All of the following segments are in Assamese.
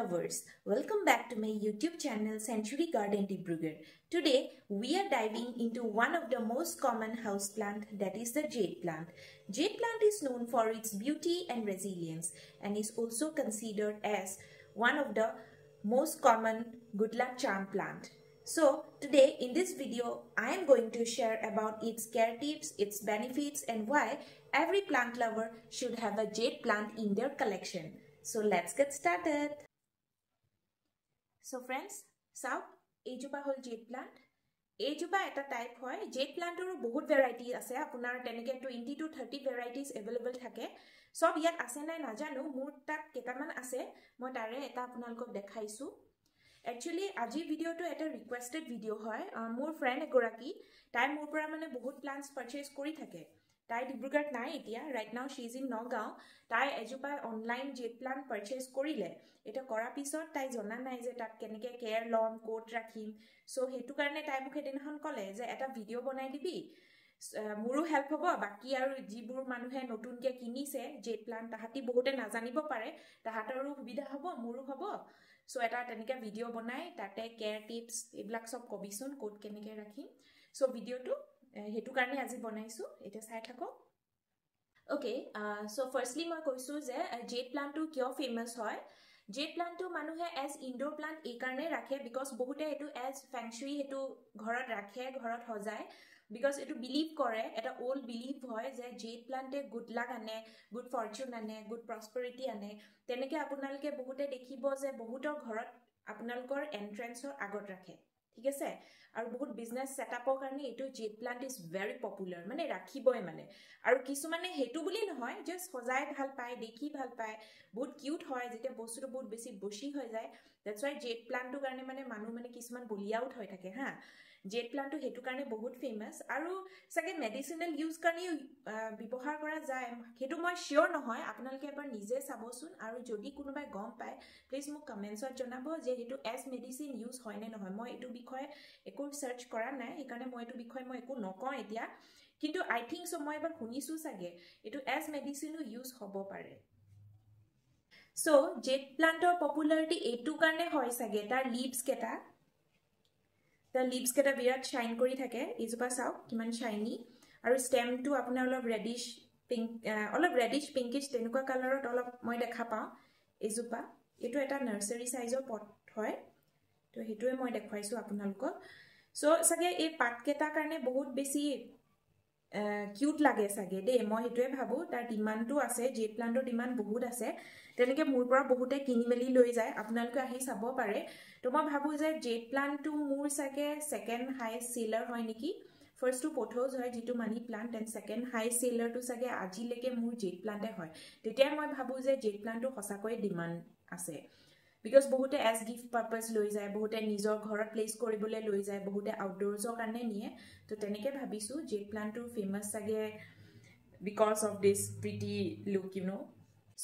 lovers, welcome back to my YouTube channel Century Garden Dibrugarh. Today we are diving into one of the most common houseplant, that is the jade plant. Jade plant is known for its beauty and resilience and is also considered as one of the most common good luck charm plant. So today in this video I am going to share about its care tips, its benefits and why every plant lover should have a jade plant in their collection. So let's get started. So friends, saw ejupa hol jade plant. Ejupa eta type hoy jade plant oru bahut variety ase apunar teneke 20 to 30 varieties available thake. Sob yat ase nai najanu mur tat ketaman ase moi tare eta apunalkok dekhaisu. Actually aji video to eta requested video hoy mur friend egoraki tai mur pora mane bahut plants purchase kori thake. Tai Dibrugarh nai etia, right now she is in Nagaon. Tai ejupa online jade plant purchase korile. Eta kora pisot tai jona nai je tat keneke care lom coat rakhim. So hetu karone tai mukhe dinahon kole je eta video bonai dibi. Muru help hobo baki aru jibur manuhe notunke kinise jade plant tahati bohote najanibo pare tahatoru subidha hobo muru hobo. So eta teneke video bonai tate care tips eblak sob kobisun coat keneke rakhim. So video to hetu karone aji banaisu eta sai thako. Okay, so firstly moi koisu je jade plant to kyo famous hoy. Jade plant to manuhe as indoor plant e karone rakhe because bohute etu as feng shui etu ghorot rakhe ghorot hojai because etu believe kore eta old belief hoy je jade plant e good luck ane, good fortune ane, good prosperity ane. Teneke apunalke bohute dekhibo je bohutor ghorot apunalkor entrance or agot rakhe. ঠিক আছে আৰু বহুত বিজনেস সেটআপৰ কাৰণে এটো Z plant is very popular মানে ৰাখিবই মানে আৰু কিছু মানে হেতু বুলি নহয় জাস্ট সজাই ভাল পায় দেখি ভাল পায় বহুত কিউট হয় যেতে বস্তুটো বহুত বেছি বশি হৈ যায় দ্যাটস হোৱাই জেড প্লান্টৰ কাৰণে মানে মানুহ মানে কিছুমান বলিয়াউট হৈ থাকে হা জেড প্লান্টটো হেতু কাৰণে বহুত ফেমাস আৰু সকে মেডিসিনাল ইউজ কাৰণে ব্যৱহাৰ কৰা যায় হেতু মই শিওৰ নহয় আপোনালোকে এবাৰ নিজে চাবচোন আৰু যদি কোনোবাই গম পায় প্লিজ মোক কমেন্টছত জনাব যে হেতু এজ মেডিসিন ইউজ হয় নে নহয় মই এটো বিষয় একো সার্চ কৰা নাই একাৰণে মই এটো বিষয় মই একো নকওঁ এতিয়া কিন্তু আই থিংক সো মই এবাৰ শুনিছো সাগে এটো এজ মেডিসিনো ইউজ হ'ব পাৰে সো জেড প্লান্টৰ পপুলাৰিটি এটো কাৰণে হয় সাগে তাৰ লিভস কেটা The leaves keta birat shine kori thake ijupa saw kiman shiny aru stem to apuna olop reddish pink olop reddish pinkish tenuka color ot olop moi dekha pa ijupa etu eta nursery size or pot hoy to hetue moi dekhwaisu apunalko so sage ei pat keta karne bahut beshi cute lage sage de moi hetue bhabu tar demand to ase jade plant or demand bahut ase teneke mur pora bahute kinimeli loi jay apunalko ahi sabo pare to moi bhabu je jade plant to mur sage second highest seller hoy niki first to pothos hoy jitu money plant and second highest seller to sage aji leke mur jade plant e hoy tetia moi bhabu je jade plant to hosakoy demand ase because bahute as gift purpose loi jay bahute nijor ghorot place koribole loi jay bahute outdoors or karne niye to teneke bhabisu jade plant to famous sage because of this pretty look you know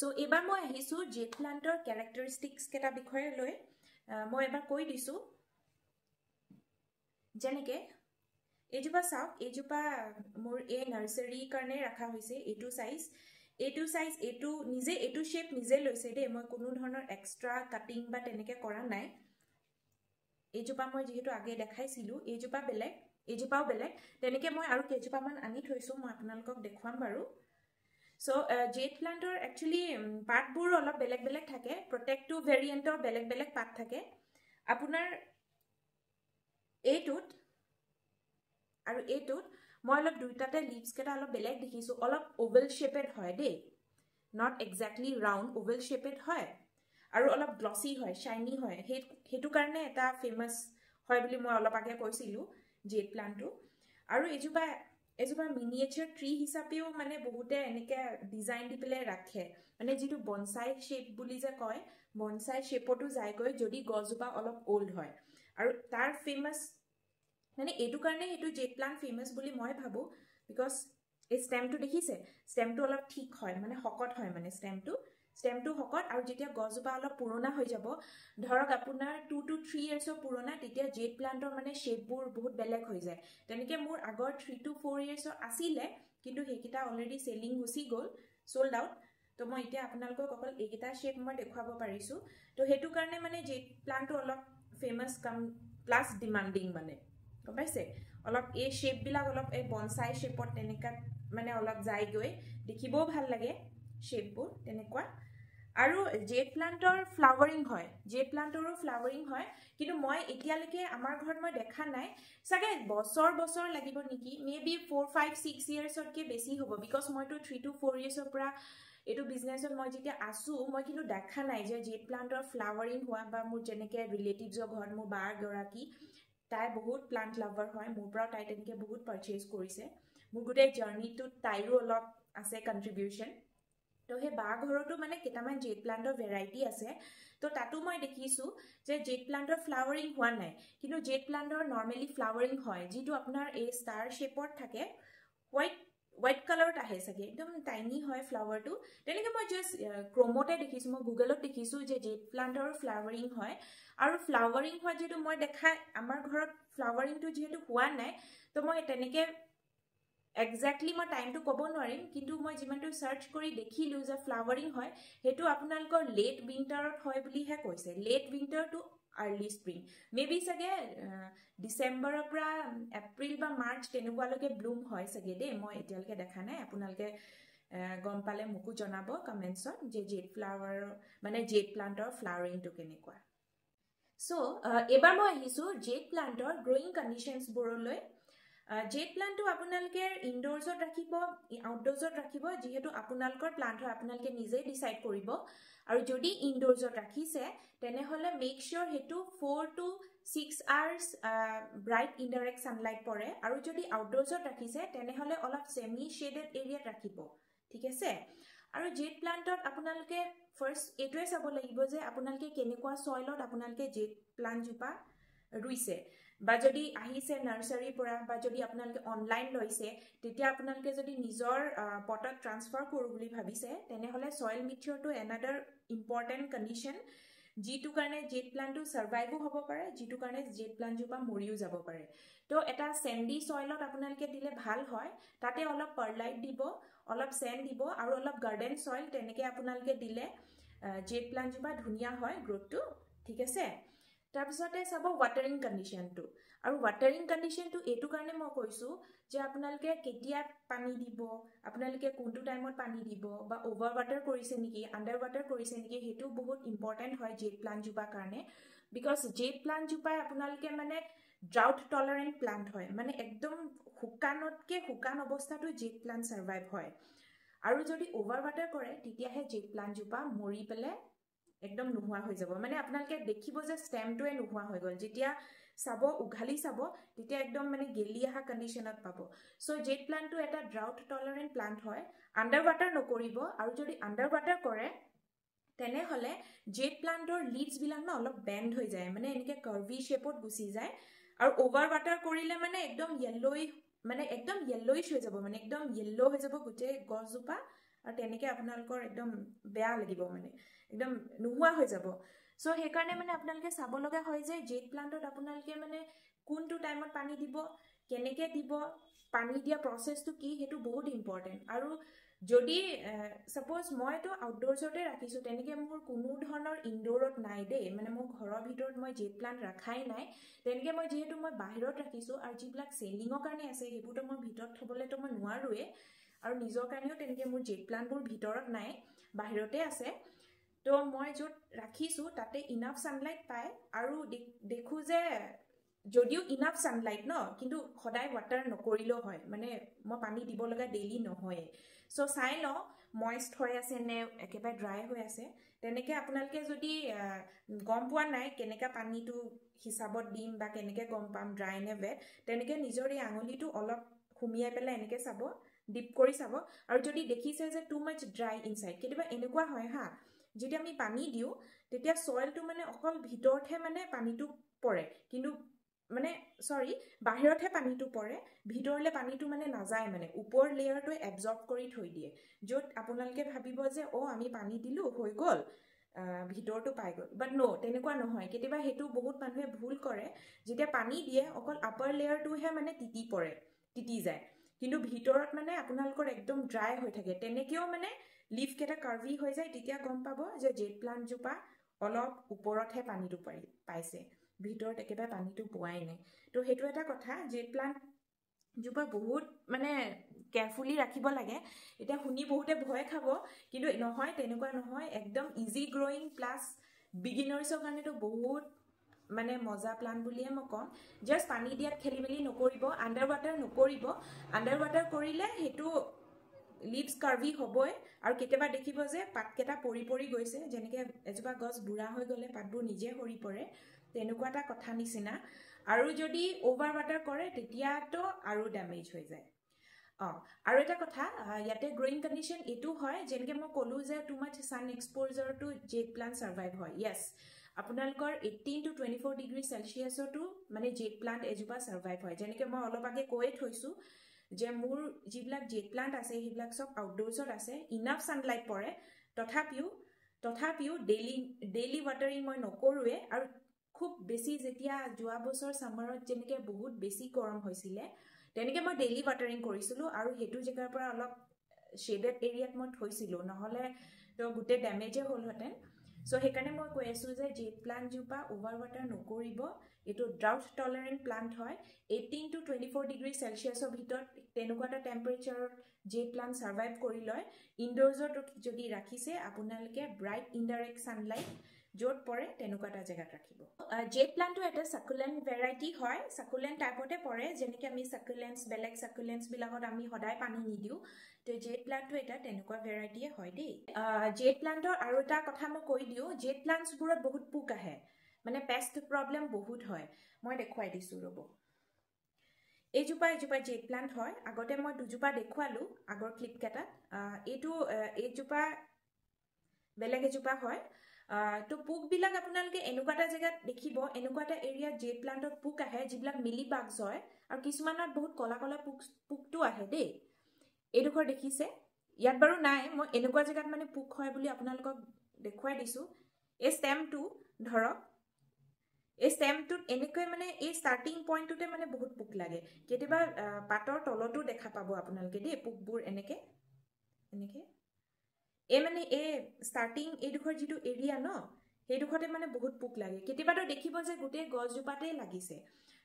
so ebar moi ahisu jade plant or characteristics keta bikhoye loi মই এবাৰ কৈ দিছো জেনেকে এজুপা সাউক এজুপা মোৰ এ নাৰ্সাৰী কাৰণে ৰাখা হৈছে এটু সাইজ এটু নিজে এটু শেপ নিজে লৈছে দে মই কোনো ধৰণৰ এক্সট্ৰা কাটিং বা তেনেকে কৰা নাই এজুপা মই যেহেতু আগে দেখাইছিলো এজুপা বেলেগ এজুপাও বেলেগ তেনেকে মই আৰু কেজুপা মান আনি থৈছো মই আপোনালোকক দেখুৱাম বাৰু So jade planter actually part bur olop beleg thake protective variant or beleg part thake apunar etut aru etut moi olop duitate leaves keta olop beleg dikhisu olop oval shaped hoy de not exactly round oval shaped hoy aru olop glossy hoy shiny hoy hetu karone eta famous hoy boli moi olop age koisilu jade plant tu aru ejupa miniature tree hisapeo mane bahute enike design di pele rakhe mane jitu bonsai shape buli je koy bonsai shape otu jai goi jodi gojupa olop old hoy aru tar famous mane etu karone etu jade plant famous buli moi bhabu because এই stem to dekhise stem to olop thik hoy mane hokot hoy mane stem to hokot aru jetia gojupa olop purona hoi jabo dhorok apunar 2 to 3 years or purona tetia jade plantor mane shape bur bahut beleg hoi jay tenike mur agor 3 to 4 years or asile kintu hekita already selling gusi gol sold out তো মই এতিয়া আপোনালোকক অকল এইকেইটা শেপ মই দেখুৱাব পাৰিছোঁ তো সেইটো কাৰণে মানে জেড প্লান্টটো অলপ ফেমাছ কাম প্লাছ ডিমান্ডিং মানে গম পাইছে অলপ এই শেপবিলাক অলপ এই বনসাই শেপত তেনেকা মানে অলপ যায়গৈ দেখিবও ভাল লাগে শেপবোৰ তেনেকুৱা আৰু জেড প্লান্টৰ ফ্লাৱাৰিং হয় জেড প্লান্টৰো ফ্লাৱাৰিং হয় কিন্তু মই এতিয়ালৈকে আমাৰ ঘৰত মই দেখা নাই চাগে বছৰ লাগিব নেকি মেবি 4-5-6 ইয়াৰ্ছতকৈ বেছি হ'ব বিকজ মইতো 3-4 ইয়াৰ্ছৰ পৰা এইটো বিজনেছত মই যেতিয়া আছো মই কিন্তু দেখা নাই যে জেড প্লান্টৰ ফ্লাৱাৰিং হোৱা বা মোৰ যেনেকৈ ৰিলেটিভছৰ ঘৰত মোৰ বাৰ গৰাকী তাই বহুত প্লান্ট লাভাৰ হয় মোৰ পৰা তাই তেনেকৈ বহুত পাৰচেজ কৰিছে মোৰ গোটেই জাৰ্নিটোত তাইৰো অলপ আছে কণ্ট্ৰিবিউশ্যন তো সেই বা ঘৰতো মানে কেইটামান জেড প্লান্টৰ ভেৰাইটি আছে তো তাতো মই দেখিছোঁ যে জেড প্লান্টৰ ফ্লাৱাৰিং হোৱা নাই কিন্তু জেড প্লান্টৰ নৰ্মেলি ফ্লাৱাৰিং হয় যিটো আপোনাৰ এই ষ্টাৰ শ্বেপত থাকে হোৱাইট কালাৰত আহে চাগে একদম টাইনি হয় ফ্লাৱাৰটো তেনেকৈ মই জাষ্ট ক্ৰমতে দেখিছোঁ মই গুগলত দেখিছোঁ যে জেড প্লান্টৰ ফ্লাৱাৰিং হয় আৰু ফ্লাৱাৰিং হোৱা যিহেতু মই দেখা আমাৰ ঘৰত ফ্লাৱাৰিংটো যিহেতু হোৱা নাই তো মই তেনেকৈ এক্সাক্টলি মই টাইমটো ক'ব নোৱাৰিম কিন্তু মই যিমানটো চাৰ্চ কৰি দেখিলোঁ যে ফ্লাৱাৰিং হয় সেইটো আপোনালোকৰ লেট উইণ্টাৰত হয় বুলিহে কৈছে late winter to early spring maybe চাগে ডিচেম্বৰৰ পৰা এপ্ৰিল বা মাৰ্চ তেনেকুৱালৈকে ব্লুম হয় চাগে দেই মই এতিয়ালৈকে দেখা নাই আপোনালোকে গম পালে মোকো জনাব কমেণ্টছত যে জেড ফ্লাৱাৰ মানে জেড প্লান্টৰ ফ্লাৱাৰিংটো কেনেকুৱা চ' এবাৰ মই আহিছোঁ জেড প্লান্টৰ গ্ৰ'য়িং কণ্ডিশ্যনছবোৰলৈ জেড প্লান্টটো আপোনালোকে ইনডোৰ্ছত ৰাখিব আউটডোৰ্ছত ৰাখিব যিহেতু আপোনালোকৰ প্লান্ট হয় আপোনালোকে নিজেই ডিচাইড কৰিব আৰু যদি ইনডোৰ্ছত ৰাখিছে তেনেহ'লে মেক চিয়'ৰ সেইটো 4-6 আৱাৰ্ছ ব্ৰাইট ইনডাইৰেক্ট ছানলাইট পৰে আৰু যদি আউটডোৰ্ছত ৰাখিছে তেনেহ'লে অলপ ছেমি শ্বেডেড এৰিয়াত ৰাখিব ঠিক আছে আৰু জেড প্লান্টত আপোনালোকে ফাৰ্ষ্ট এইটোৱে চাব লাগিব যে আপোনালোকে কেনেকুৱা ছইলত আপোনালোকে জেড প্লান্টজোপা ৰুইছে বা যদি আহিছে নাৰ্চাৰীৰ পৰা বা যদি আপোনালোকে অনলাইন লৈছে তেতিয়া আপোনালোকে যদি নিজৰ পটত ট্ৰান্সফাৰ কৰোঁ বুলি ভাবিছে তেনেহ'লে ছইল মিক্সচাৰটো এনাডাৰ ইম্পৰ্টেণ্ট কণ্ডিশ্যন যিটো কাৰণে জেড প্লান্টটো ছাৰ্ভাইভো হ'ব পাৰে যিটো কাৰণে জেড প্লান্টজোপা মৰিও যাব পাৰে তো এটা চেণ্ডি ছইলত আপোনালোকে দিলে ভাল হয় তাতে অলপ পাৰ্লাইট দিব অলপ চেণ্ড দিব আৰু অলপ গাৰ্ডেন ছইল তেনেকৈ আপোনালোকে দিলে জেড প্লান্টজোপা ধুনীয়া হয় গ্ৰোথটো ঠিক আছে তাৰপিছতে চাব ৱাটাৰিং কণ্ডিশ্যনটো আৰু ৱাটাৰিং কণ্ডিশ্যনটো এইটো কাৰণে মই কৈছোঁ যে আপোনালোকে কেতিয়া পানী দিব আপোনালোকে কোনটো টাইমত পানী দিব বা অভাৰ ৱাটাৰ কৰিছে নেকি আণ্ডাৰ ৱাটাৰ কৰিছে নেকি সেইটো বহুত ইম্পৰ্টেণ্ট হয় জেড প্লান্টজোপাৰ কাৰণে বিকজ জেড প্লান্টজোপাই আপোনালোকে মানে ড্ৰাউট টলাৰেণ্ট প্লান্ট হয় মানে একদম শুকানতকৈ শুকান অৱস্থাটো জেড প্লান্ট ছাৰ্ভাইভ হয় আৰু যদি অভাৰ ৱাটাৰ কৰে তেতিয়াহে জেড প্লান্টজোপা মৰি পেলাই একদম নোহোৱা হৈ যাব মানে আপোনালোকে দেখিব যে ষ্টেমটোৱে নোহোৱা হৈ গ'ল যেতিয়া চাব উঘালি চাব তেতিয়া একদম মানে গেলি অহা কণ্ডিশ্যনত পাব চ' জেড প্লান্টটো এটা ড্ৰাউট টলাৰেণ্ট প্লান্ট হয় আণ্ডাৰ ৱাটাৰ নকৰিব আৰু যদি আণ্ডাৰ ৱাটাৰ কৰে তেনেহ'লে জেড প্লান্টৰ লিভছবিলাক ন অলপ বেণ্ড হৈ যায় মানে এনেকৈ কাৰ্ভি শ্বেপত গুচি যায় আৰু অভাৰ ৱাটাৰ কৰিলে মানে একদম য়েল্ল'ইছ হৈ যাব মানে একদম য়েল্ল' হৈ যাব গোটেই গছজোপা আৰু তেনেকৈ আপোনালোকৰ একদম বেয়া লাগিব মানে একদম নোহোৱা হৈ যাব চ' সেইকাৰণে মানে আপোনালোকে চাব লগা হয় যে জেড প্লান্টত আপোনালোকে মানে কোনটো টাইমত পানী দিব কেনেকৈ দিব পানী দিয়া প্ৰচেছটো কি সেইটো বহুত ইম্পৰ্টেণ্ট আৰু যদি ছাপ'জ মইতো আউটডোৰ্ছতে ৰাখিছোঁ তেনেকৈ মোৰ কোনো ধৰণৰ ইনডোৰত নাই দেই মানে মোৰ ঘৰৰ ভিতৰত মই জেড প্লান্ট ৰখাই নাই তেনেকৈ মই যিহেতু মই বাহিৰত ৰাখিছোঁ আৰু যিবিলাক চেলিঙৰ কাৰণে আছে সেইবোৰতো মই ভিতৰত থ'বলৈতো মই নোৱাৰোৱে আৰু নিজৰ কাৰণেও তেনেকৈ মোৰ জেড প্লান্টবোৰ ভিতৰত নাই বাহিৰতে আছে তো মই য'ত ৰাখিছোঁ তাতে ইনাফ ছানলাইট পায় আৰু দেখোঁ যে যদিও ইনাফ ছানলাইট ন কিন্তু সদায় ৱাটাৰ নকৰিলেও হয় মানে মই পানী দিব লগা ডেইলি নহয়ে চ' চাই লওঁ মইষ্ট হৈ আছে নে একেবাৰে ড্ৰাই হৈ আছে তেনেকৈ আপোনালোকে যদি গম পোৱা নাই কেনেকৈ পানীটো হিচাপত দিম বা কেনেকৈ গম পাম ড্ৰাই নে ৱেট তেনেকৈ নিজৰ এই আঙুলিটো অলপ সুমিয়াই পেলাই এনেকৈ চাব ডিপ কৰি চাব আৰু যদি দেখিছে যে টু মাছ ড্ৰাই ইনচাইড কেতিয়াবা এনেকুৱা হয় হা যেতিয়া আমি পানী দিওঁ তেতিয়া ছইলটো মানে অকল ভিতৰতহে মানে পানীটো পৰে কিন্তু মানে বাহিৰতহে পানীটো পৰে ভিতৰলৈ পানীটো মানে নাযায় মানে ওপৰ লেয়াৰটোৱে এবজৰ্ব কৰি থৈ দিয়ে য'ত আপোনালোকে ভাবিব যে আমি পানী দিলোঁ হৈ গ'ল ভিতৰটো পাই গ'ল বাট তেনেকুৱা নহয় কেতিয়াবা সেইটো বহুত মানুহে ভুল কৰে যেতিয়া পানী দিয়ে অকল আপাৰ লেয়াৰটোহে মানে তিতি যায় কিন্তু ভিতৰত মানে আপোনালোকৰ একদম ড্ৰাই হৈ থাকে তেনেকেও মানে লিফ কেইটা কাৰ্ভি হৈ যায় তেতিয়া গম পাব যে জেট প্লান্ট জোপা অলপ ওপৰতহে পানীটো পাইছে ভিতৰত একেবাৰে পানীটো পোৱাই নাই তো সেইটো এটা কথা জেট প্লান্ট জোপা বহুত মানে কেয়াৰফুলি ৰাখিব লাগে এটা শুনি বহুতে ভয় খাব কিন্তু নহয় তেনেকুৱা নহয় একদম ইজি গ্ৰোইং প্লাস বিগিনাৰ্ছৰ কাৰণেতো বহুত মানে মজা প্লান বুলিয়ে মই কম জাস্ট পানী দিয়াত খেলি মেলি নকৰিব আন্ডাৰ ৱাটাৰ নকৰিব আন্ডাৰ ৱাটাৰ কৰিলে সেইটো লিভছ কাৰ্ভি হ'বই আৰু কেতিয়াবা দেখিব যে পাতকেইটা পৰি গৈছে যেনেকৈ এজোপা গছ বুঢ়া হৈ গ'লে পাতবোৰ নিজে সৰি পৰে তেনেকুৱা এটা কথা নিচিনা আৰু যদি অভাৰ ৱাটাৰ কৰে তেতিয়াতো আৰু ডেমেজ হৈ যায় আৰু এটা কথা ইয়াতে গ্ৰোইং কণ্ডিশ্যন এইটো হয় যেনেকৈ মই ক'লোঁ যে টু মাছ ছান এক্সপ'জাৰটো জেট প্লান্ট ছাৰ্ভাইভ হয় য়েছ আপোনালোকৰ 18 to 24 ডিগ্ৰী চেলচিয়াছতো মানে জেট প্লান্ট এজোপা ছাৰ্ভাইভ হয় যেনেকৈ মই অলপ আগে কৈয়ে থৈছোঁ যে মোৰ যিবিলাক জেট প্লান্ট আছে সেইবিলাক চব আউটডোৰ্ছত আছে ইনাফ ছানলাইট পৰে তথাপিও ডেইলি ৱাটাৰিং মই নকৰোৱে আৰু খুব বেছি যেতিয়া যোৱা বছৰ সামাৰত যেনেকৈ বহুত বেছি গৰম হৈছিলে তেনেকৈ মই ডেইলি ৱাটাৰিং কৰিছিলোঁ আৰু সেইটো জেগাৰ পৰা অলপ শ্বেডেড এৰিয়াত মই থৈছিলোঁ নহ'লে তো গোটেই ডেমেজে হ'লহেঁতেন সো সেইকাৰণে মই কৈ আছোঁ যে জেট প্লান্ট জোপা অভাৰ ৱাটাৰ নকৰিব এইটো ড্ৰাউট টলাৰেণ্ট প্লান্ট হয় 18 to 24 ডিগ্ৰী চেলচিয়াছৰ ভিতৰত তেনেকুৱা এটা টেম্পাৰেচাৰত জেট প্লান্ট ছাৰ্ভাইভ কৰি লয় ইনডোৰ্ছত যদি ৰাখিছে আপোনালোকে ব্ৰাইট ইনডাইৰেক্ট ছানলাইট য'ত পৰে তেনেকুৱা এটা জেগাত ৰাখিব জেট প্লান্টটো এটা সাকুলেণ্ট ভেৰাইটি হয় সাকুলেণ্ট টাইপতে পৰে যেনেকৈ আমি সাকুলেণ্টছ বেলেগ সাকুলেণ্টছবিলাকত আমি সদায় পানী নিদিওঁ তো জেট প্লান্টটো এটা তেনেকুৱা ভেৰাইটিয়ে হয় দেই জেট প্লান্টৰ আৰু এটা কথা মই কৈ দিওঁ জেট প্লান্টছবোৰত বহুত পোক আহে মানে পেষ্ট প্ৰব্লেম বহুত হয় মই দেখুৱাই দিছোঁ ৰ'ব এইজোপা জেট প্লান্ট হয় আগতে মই দুজোপা দেখুৱালোঁ আগৰ ক্লিপকেইটাত এইজোপা বেলেগ এজোপা হয় তো পোকবিলাক আপোনালোকে এনেকুৱা এটা জেগাত দেখিব এনেকুৱা এটা এৰিয়াত জেট প্লান্টত পোক আহে যিবিলাক মিলি বাগছ হয় আৰু কিছুমানত বহুত কলা কলা পোকটো আহে দেই এইডোখৰ দেখিছে ইয়াত বাৰু নাই মই এনেকুৱা জেগাত মানে পোক হয় বুলি আপোনালোকক দেখুৱাই দিছোঁ এই ষ্টেমটো ধৰক এই ষ্টেমটোত এনেকৈ মানে এই ষ্টাৰ্টিং পইণ্টটোতে মানে বহুত পোক লাগে কেতিয়াবা পাতৰ তলতো দেখা পাব আপোনালোকে দেই পোকবোৰ এনেকৈ এই মানে এই ষ্টাৰ্টিং এইডোখৰ যিটো এৰিয়া ন সেইডোখৰতে মানে বহুত পোক লাগে কেতিয়াবাতো দেখিব যে গোটেই গছজোপাতেই লাগিছে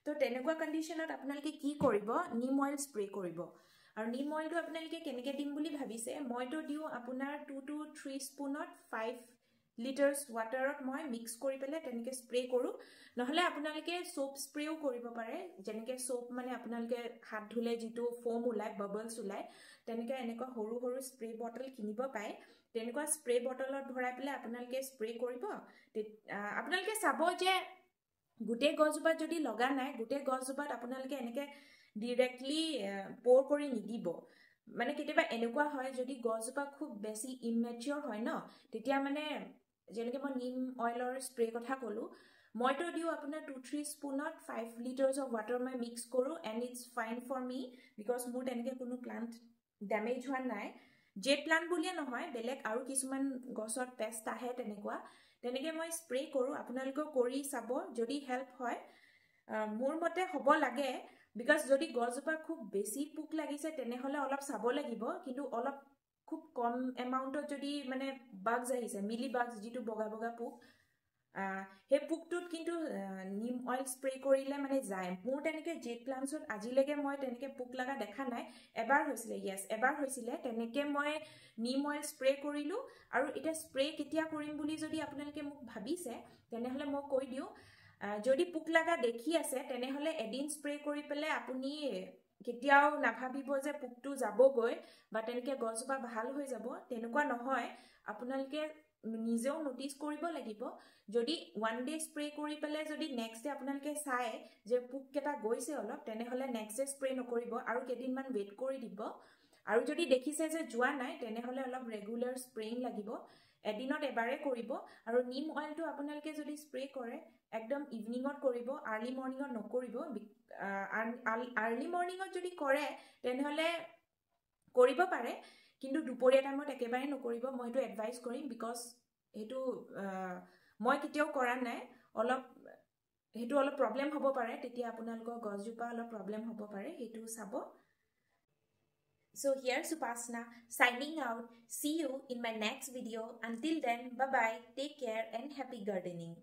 তো তেনেকুৱা কণ্ডিশ্যনত আপোনালোকে কি কৰিব নিম অইল স্প্ৰে কৰিব আৰু নিম অইলটো আপোনালোকে কেনেকৈ দিম বুলি ভাবিছে মইতো দিওঁ আপোনাৰ 2 to 3 স্পুনত 5 লিটাৰ্ছ ৱাটাৰত মই মিক্স কৰি পেলাই তেনেকৈ স্প্ৰে কৰোঁ নহ'লে আপোনালোকে সোপ স্প্ৰেও কৰিব পাৰে যেনেকৈ সোপ মানে আপোনালোকে হাত ধুলে যিটো ফোম ওলায় বাবলছ ওলায় তেনেকৈ এনেকুৱা সৰু সৰু স্প্ৰে বটল কিনিব পায় তেনেকুৱা স্প্ৰে বটলত ভৰাই পেলাই আপোনালোকে স্প্ৰে কৰিব আপোনালোকে চাব যে গোটেই গছজোপাত যদি লগা নাই গোটেই গছজোপাত আপোনালোকে এনেকৈ ডিৰেক্টলি প'ৰ কৰি নিদিব মানে কেতিয়াবা এনেকুৱা হয় যদি গছজোপা খুব বেছি ইমেচিয়ৰ হয় ন তেতিয়া মানে যেনেকৈ মই নিম অইলৰ স্প্ৰে কথা ক'লোঁ মইতো দিওঁ আপোনাৰ 2-3 স্পুনত 5 লিটাৰ্ছ অফ ৱাটাৰ মই মিক্স কৰোঁ and it's fine for me because মোৰ তেনেকৈ কোনো প্লান্ট ডেমেজ হোৱা নাই জেট প্লান্ট বুলিয়ে নহয় বেলেগ আৰু কিছুমান গছত পেষ্ট আহে তেনেকৈ মই স্প্ৰে কৰোঁ আপোনালোকেও কৰি চাব যদি হেল্প হয় মোৰ মতে হ'ব লাগে বিকজ যদি গছজোপা খুব বেছি পোক লাগিছে তেনেহ'লে অলপ চাব লাগিব কিন্তু অলপ খুব কম এমাউণ্টত যদি মানে বাগছ আহিছে মিলি বাগছ যিটো বগা বগা পোক সেই পোকটোত কিন্তু নিম অইল স্প্ৰে কৰিলে মানে যায় মোৰ তেনেকৈ জেট প্লান্টছত আজিলৈকে মই তেনেকৈ পোক লগা দেখা নাই এবাৰ হৈছিলে তেনেকৈ মই নিম অইল স্প্ৰে কৰিলোঁ আৰু এতিয়া স্প্ৰে কেতিয়া কৰিম বুলি যদি আপোনালোকে মোক ভাবিছে তেনেহ'লে মই কৈ দিওঁ যদি পোক লগা দেখি আছে তেনেহ'লে এদিন স্প্ৰে কৰি পেলাই আপুনি কেতিয়াও নাভাবিব যে পোকটো যাবগৈ বা তেনেকৈ গছজোপা ভাল হৈ যাব তেনেকুৱা নহয় আপোনালোকে নিজেও নটিচ কৰিব লাগিব যদি ওৱান ডে স্প্ৰে কৰি পেলাই যদি নেক্সট ডে আপোনালোকে চায় যে পোককেইটা গৈছে অলপ তেনেহ'লে নেক্সট ডে স্প্ৰে নকৰিব আৰু কেইদিনমান ৱেইট কৰি দিব আৰু যদি দেখিছে যে যোৱা নাই তেনেহ'লে অলপ ৰেগুলাৰ স্প্ৰেইং লাগিব এদিনত এবাৰে কৰিব আৰু নিম অইলটো আপোনালোকে যদি স্প্ৰে কৰে একদম ইভিনিঙত কৰিব আৰ্লি মৰ্ণিঙত নকৰিব আৰ্লি মৰ্ণিঙত যদি কৰে তেনেহ'লে কৰিব পাৰে কিন্তু দুপৰীয়া টাইমত একেবাৰে নকৰিব মই সেইটো এডভাইচ কৰিম বিকজ সেইটো মই কেতিয়াও কৰা নাই সেইটো অলপ প্ৰব্লেম হ'ব পাৰে তেতিয়া আপোনালোকৰ গছজোপা অলপ প্ৰব্লেম হ'ব পাৰে সেইটো চাব So here's Upasna signing out. See you in my next video. Until then, bye-bye. Take care and happy gardening.